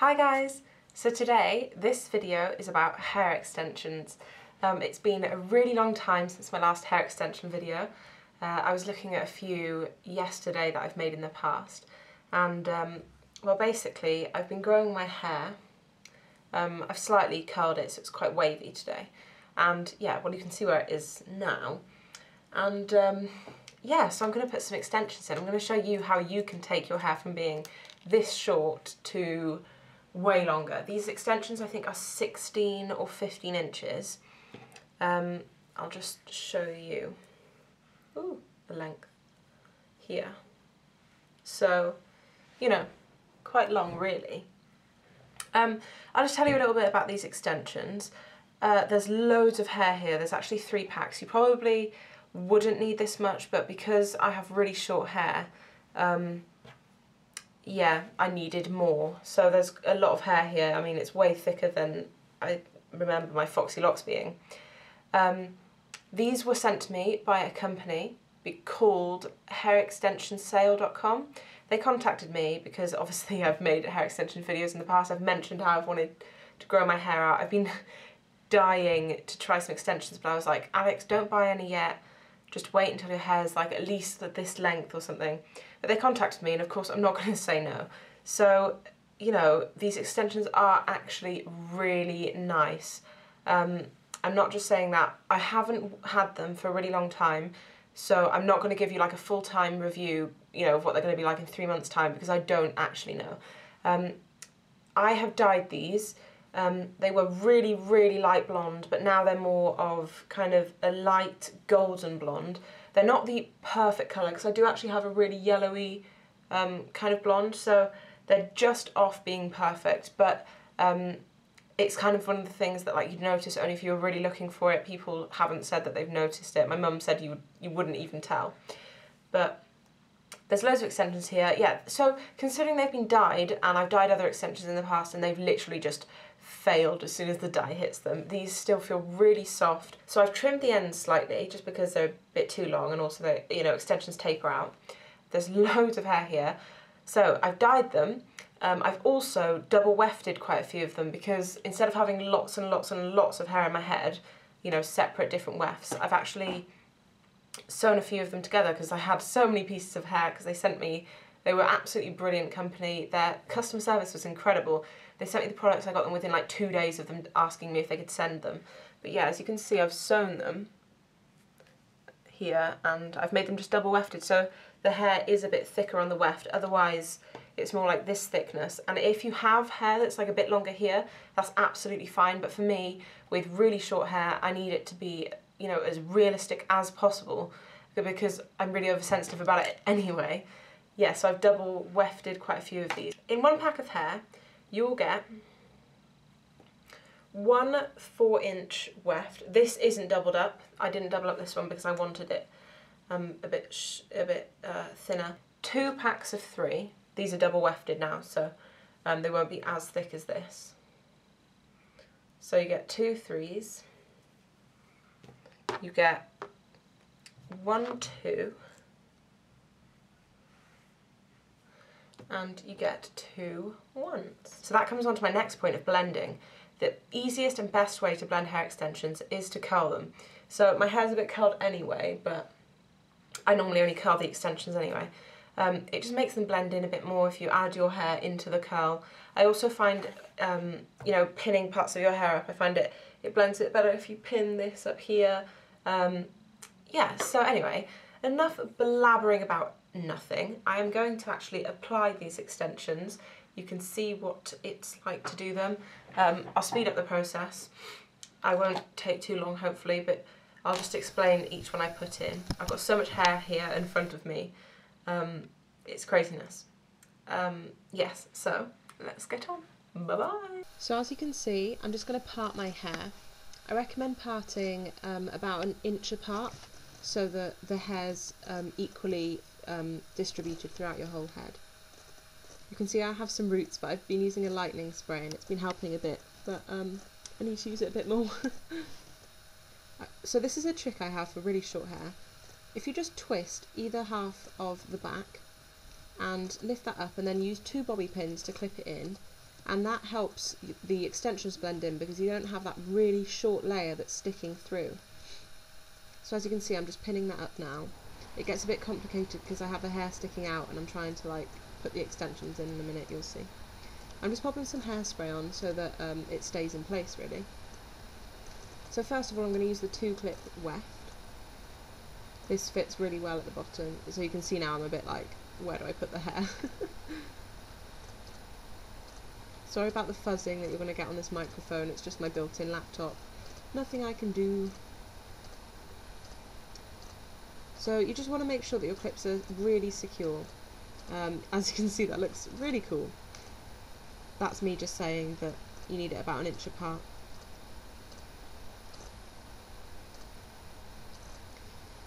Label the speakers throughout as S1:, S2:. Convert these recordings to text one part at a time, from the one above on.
S1: Hi guys! So today, this video is about hair extensions. It's been a really long time since my last hair extension video. I was looking at a few yesterday that I've made in the past, and well, basically I've been growing my hair. I've slightly curled it so it's quite wavy today, and yeah, well, you can see where it is now. And yeah, so I'm going to put some extensions in. I'm going to show you how you can take your hair from being this short to way longer. These extensions I think are 16 or 15 inches. I'll just show you the length here. So, you know, quite long really. I'll just tell you a little bit about these extensions. There's loads of hair here. There's actually 3 packs. You probably wouldn't need this much, but because I have really short hair, yeah, I needed more. So there's a lot of hair here. I mean, it's way thicker than I remember my Foxy Locks being. These were sent to me by a company called hairextentionsale.com. They contacted me because obviously I've made hair extension videos in the past. I've mentioned how I've wanted to grow my hair out. I've been dying to try some extensions, but I was like, Alex, don't buy any yet. Just wait until your hair's like at least at this length or something. But they contacted me, and of course I'm not going to say no. So, you know, these extensions are actually really nice. I'm not just saying that. I haven't had them for a really long time, so I'm not going to give you like a full-time review, you know, of what they're going to be like in 3 months' time, because I don't actually know. I have dyed these. They were really, really light blonde, but now they're more of kind of a light golden blonde. They're not the perfect colour, because I do actually have a really yellowy kind of blonde, so they're just off being perfect, but it's kind of one of the things that like you'd notice only if you were really looking for it. People haven't said that they've noticed it. My mum said you wouldn't even tell. But there's loads of extensions here. Yeah, so considering they've been dyed, and I've dyed other extensions in the past, and they've literally just failed as soon as the dye hits them. These still feel really soft. So I've trimmed the ends slightly just because they're a bit too long, and also they, you know, extensions taper out. There's loads of hair here. So I've dyed them. I've also double wefted quite a few of them, because instead of having lots and lots and lots of hair in my head, you know, separate different wefts, I've actually sewn a few of them together because I had so many pieces of hair, because they sent me, they were absolutely brilliant company. Their customer service was incredible. They sent me the products, I got them within like 2 days of them asking me if they could send them. But yeah, as you can see, I've sewn them here, and I've made them just double wefted, so the hair is a bit thicker on the weft. Otherwise, it's more like this thickness. And if you have hair that's like a bit longer here, that's absolutely fine. But for me, with really short hair, I need it to be, you know, as realistic as possible, because I'm really oversensitive about it anyway. Yeah, so I've double wefted quite a few of these. In 1 pack of hair, you'll get 1 4-inch weft. This isn't doubled up. I didn't double up this one because I wanted it a bit thinner. 2 packs of 3. These are double wefted now, so they won't be as thick as this. So you get 2 3s. You get 1 2. And you get 2 1s. So that comes on to my next point of blending. The easiest and best way to blend hair extensions is to curl them. So my hair's a bit curled anyway, but I normally only curl the extensions anyway. It just makes them blend in a bit more if you add your hair into the curl. I also find, you know, pinning parts of your hair up, I find it blends it better if you pin this up here. Yeah, so anyway, enough blabbering about nothing. I am going to actually apply these extensions. You can see what it's like to do them. I'll speed up the process. I won't take too long, hopefully, but I'll just explain each one I put in. I've got so much hair here in front of me. It's craziness. Yes, so let's get on. Bye-bye. So as you can see, I'm just going to part my hair. I recommend parting about 1 inch apart, so that the hair's equally distributed throughout your whole head. You can see I have some roots, but I've been using a lightening spray and it's been helping a bit, but I need to use it a bit more. So this is a trick I have for really short hair. If you just twist either half of the back and lift that up, and then use 2 bobby pins to clip it in, and that helps the extensions blend in because you don't have that really short layer that's sticking through. So as you can see, I'm just pinning that up now. It gets a bit complicated because I have the hair sticking out and I'm trying to like put the extensions in a minute, you'll see. I'm just popping some hairspray on so that it stays in place really. So first of all I'm going to use the 2-clip weft. This fits really well at the bottom, so you can see now I'm a bit like, where do I put the hair? Sorry about the fuzzing that you're going to get on this microphone, it's just my built-in laptop. Nothing I can do. So you just want to make sure that your clips are really secure. As you can see, that looks really cool. That's me just saying that you need it about 1 inch apart.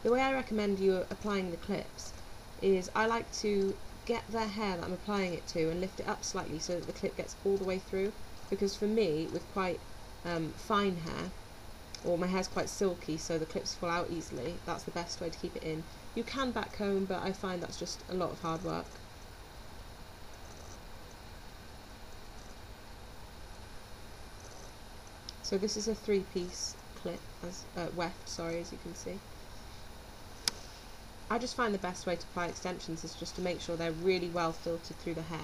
S1: The way I recommend you applying the clips is I like to get the hair that I'm applying it to and lift it up slightly so that the clip gets all the way through, because for me, with quite fine hair, or my hair's quite silky so the clips fall out easily, that's the best way to keep it in. You can backcomb, but I find that's just a lot of hard work. So this is a 3-piece clip, weft, sorry, as you can see. I just find the best way to apply extensions is just to make sure they're really well filtered through the hair,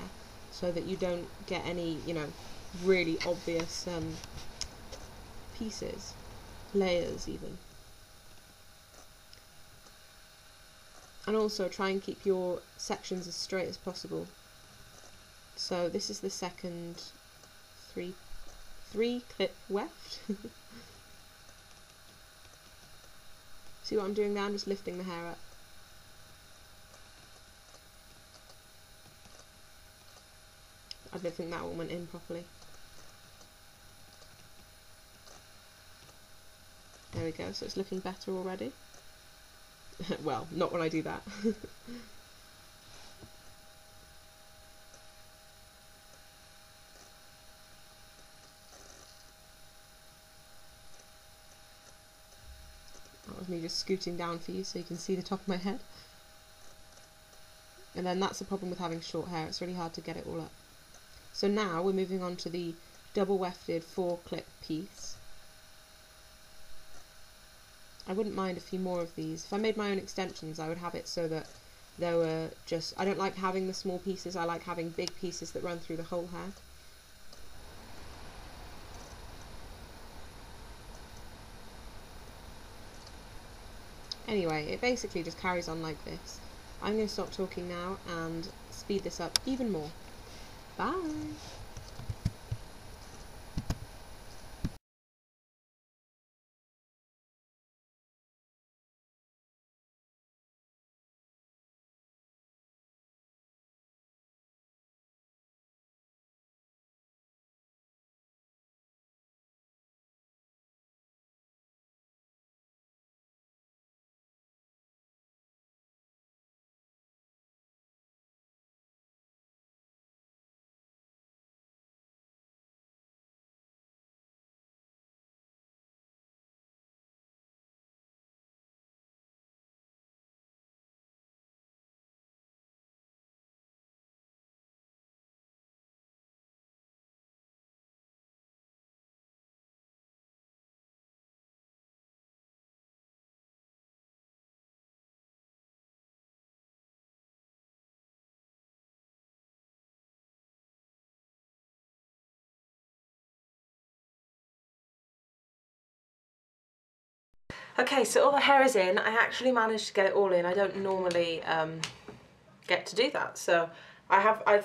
S1: so that you don't get any, you know, really obvious pieces, layers even. And also try and keep your sections as straight as possible. So this is the second 3-clip weft. See what I'm doing now? I'm just lifting the hair up. I don't think that one went in properly. There we go, so it's looking better already. Well, not when I do that. That was me just scooting down for you so you can see the top of my head. And then that's the problem with having short hair, it's really hard to get it all up. So now we're moving on to the double wefted 4-clip piece. I wouldn't mind a few more of these. If I made my own extensions, I would have it so that there were just, I don't like having the small pieces, I like having big pieces that run through the whole hair. Anyway, it basically just carries on like this. I'm going to stop talking now and speed this up even more. Bye! Okay, so all the hair is in. I actually managed to get it all in. I don't normally get to do that. So I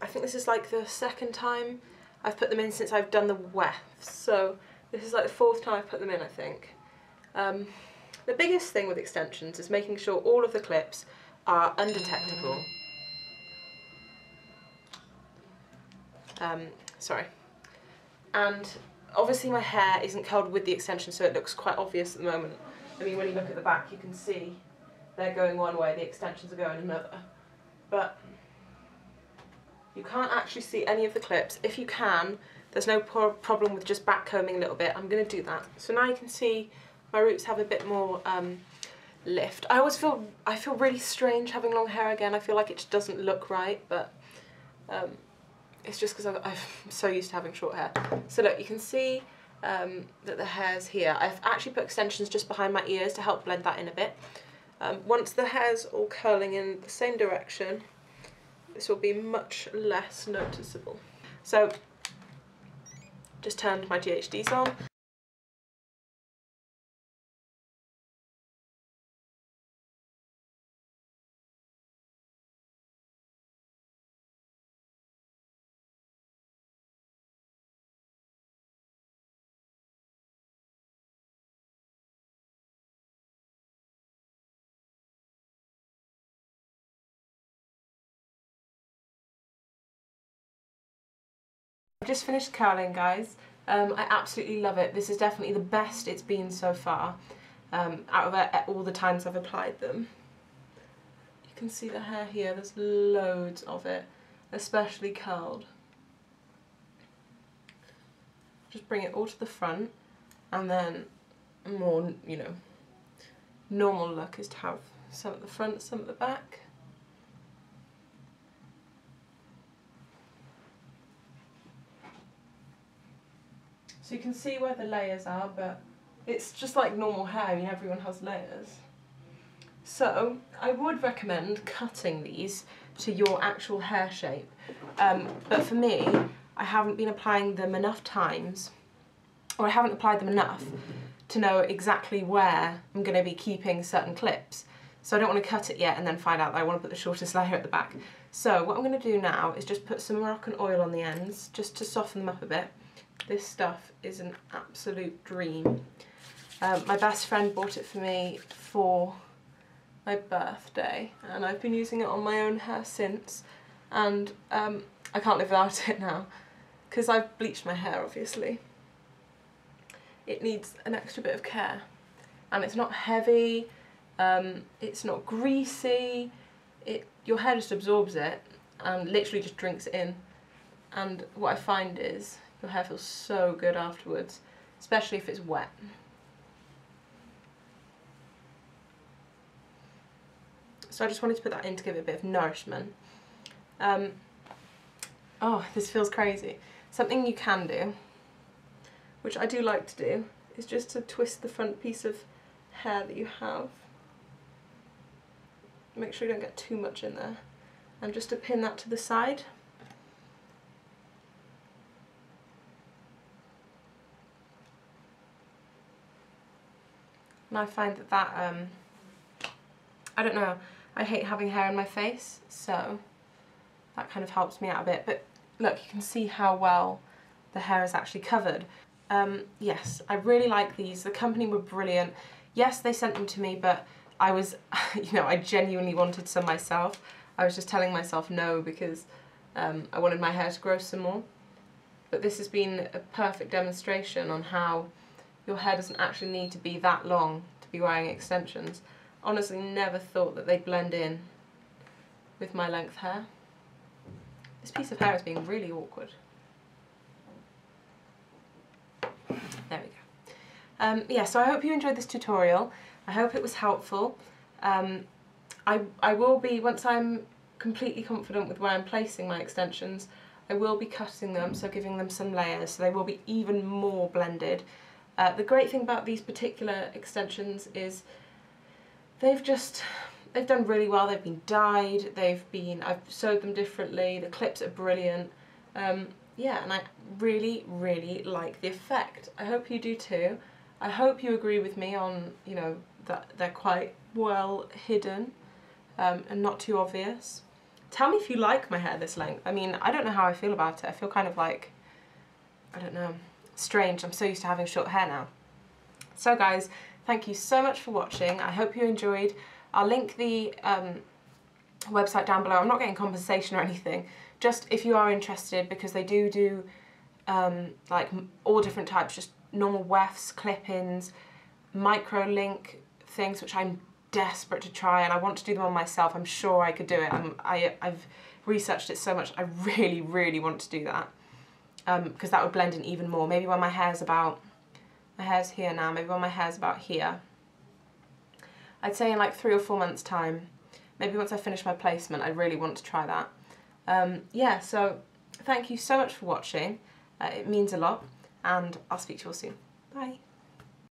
S1: think this is like the 2nd time I've put them in since I've done the wefts. So this is like the 4th time I've put them in, I think. The biggest thing with extensions is making sure all of the clips are undetectable. Sorry. And obviously my hair isn't curled with the extension, so it looks quite obvious at the moment. I mean, when you look at the back, you can see they're going one way, the extensions are going another. But you can't actually see any of the clips. If you can, there's no problem with just backcombing a little bit. I'm going to do that. So now you can see my roots have a bit more lift. I feel really strange having long hair again. I feel like it just doesn't look right, but It's just because I'm so used to having short hair. So look, you can see that the hair's here. I've actually put extensions just behind my ears to help blend that in a bit. Once the hair's all curling in the same direction, this will be much less noticeable. So, just turned my GHDs on. I've just finished curling, guys. I absolutely love it. This is definitely the best it's been so far, out of all the times I've applied them. You can see the hair here, there's loads of it, especially curled. Just bring it all to the front, and then a more, you know, normal look is to have some at the front, some at the back. So you can see where the layers are, but it's just like normal hair. I mean, everyone has layers. So I would recommend cutting these to your actual hair shape. But for me, I haven't been applying them enough times, or I haven't applied them enough to know exactly where I'm going to be keeping certain clips. So I don't want to cut it yet and then find out that I want to put the shortest layer at the back. So what I'm going to do now is just put some Moroccan oil on the ends, just to soften them up a bit. This stuff is an absolute dream. My best friend bought it for me for my birthday, and I've been using it on my own hair since, and I can't live without it now, because I've bleached my hair, obviously. It needs an extra bit of care, and it's not heavy, it's not greasy, your hair just absorbs it and literally just drinks it in, and what I find is your hair feels so good afterwards, especially if it's wet. So I just wanted to put that in to give it a bit of nourishment. Oh, this feels crazy. Something you can do, which I do like to do, is just to twist the front piece of hair that you have. Make sure you don't get too much in there. And just to pin that to the side. And I find that I don't know, I hate having hair in my face, so that kind of helps me out a bit. But look, you can see how well the hair is actually covered. Yes, I really like these. The company were brilliant. Yes, they sent them to me, but I was, you know, I genuinely wanted some myself. I was just telling myself no because I wanted my hair to grow some more. But this has been a perfect demonstration on how your hair doesn't actually need to be that long to be wearing extensions. Honestly, never thought that they'd blend in with my length hair. This piece of hair is being really awkward. There we go. Yeah, so I hope you enjoyed this tutorial. I hope it was helpful. I will be, once I'm completely confident with where I'm placing my extensions, I will be cutting them, so giving them some layers, so they will be even more blended. The great thing about these particular extensions is they've done really well. They've been dyed, I've sewed them differently, the clips are brilliant. Yeah, and I really, really like the effect. I hope you do too. I hope you agree with me on, you know, that they're quite well hidden and not too obvious. Tell me if you like my hair this length. I mean, I don't know how I feel about it. I feel kind of like, I don't know, strange. I'm so used to having short hair now. So guys, thank you so much for watching. I hope you enjoyed. I'll link the website down below. I'm not getting compensation or anything, just if you are interested, because they do like all different types, just normal wefts, clip-ins, micro link things, which I'm desperate to try, and I want to do them on myself. I'm sure I could do it. I've researched it so much. I really, really want to do that, because that would blend in even more. Maybe when my hair's here now, maybe when my hair's about here. I'd say in like 3 or 4 months time, maybe once I finish my placement, I really want to try that. Yeah, so Thank you so much for watching. It means a lot, and I'll speak to you all soon. Bye.